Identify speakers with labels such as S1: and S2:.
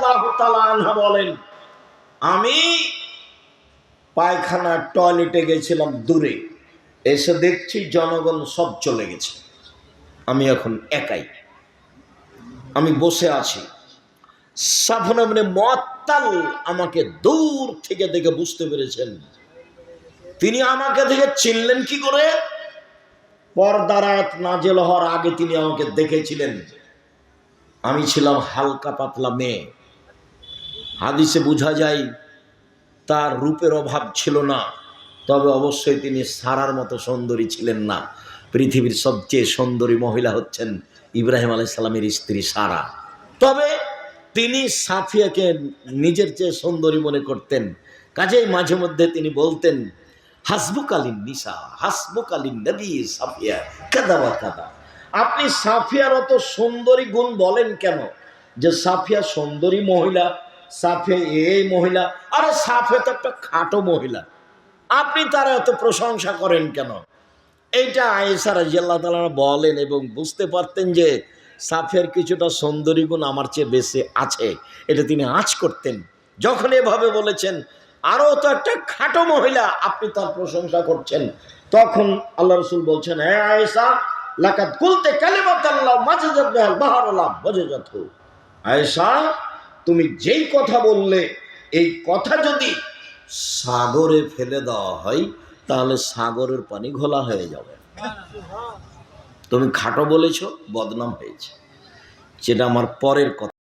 S1: রাদিয়াল্লাহু তাআলা আনহা বলেন, আমি পায়খানা টয়লেটে গেছিলাম দূরে, এসে দেখছি জনগণ সব চলে গেছে, আমি এখন একাই, আমি বসে আছি। সাফওয়ান ইবনে মুআত্তাল আমাকে দূর থেকে দেখে বুঝতে পেরেছেন। তিনি আমাকে দেখে চিনলেন কি করে? পর্দার আয়াত নাযিল হওয়ার আগে তিনি আমাকে দেখেছিলেন। আমি ছিলাম হালকা পাতলা মেয়ে। হাদিসে বোঝা যায় তার রূপের অভাব ছিল না, তবে অবশ্যই তিনি সারার মতো সুন্দরী ছিলেন না। পৃথিবীর সবচেয়ে সুন্দরী মহিলা হচ্ছেন ইব্রাহিম আলাইহিস সালামের স্ত্রী সারা। তবে তিনি সাফিয়াকে নিজের চেয়ে সুন্দরী মনে করতেন। কাজেই মাঝে মধ্যে তিনি বলতেন, হাসবুকালিন নিসা হাসবুকালিন নবী সাফিয়া কাদা ওয়া কাদা। আপনি সাফিয়ার অত সুন্দরী গুণ বলেন কেন? যে সাফিয়া সুন্দরী মহিলা, সাফিয়া এই মহিলা, আরে সাফিয়া তো একটা খাটো মহিলা, আপনি তার এত প্রশংসা করেন কেন? এইটা আয়েশা রাদিয়াল্লাহু তাআলা বলেন এবং বুঝতে পারতেন যে সাফিয়ার কিছুটা সুন্দরী গুণ আমার চেয়ে বেশি আছে, এটা তিনি আঁচ করতেন। যখন এভাবে বলেছেন আরও তো একটা খাটো মহিলা, আপনি তার প্রশংসা করছেন, তখন আল্লাহ রাসূল বলছেন, হ্যাঁ আয়েশা, লাকাদ কুলতে কালিমাতাল্লাহ মাজাজাত বিহাল বাহরুল্লাহ ওয়াজাজাতহু। আয়েশা, তুমি যেই কথা বললে, এই কথা যদি সাগরে ফেলে দেওয়া হয় তাহলে সাগরের পানি ঘোলা হয়ে যাবে। তুমি খাটো বলেছ, বদনাম হয়েছে। যেটা আমার পরের কথা।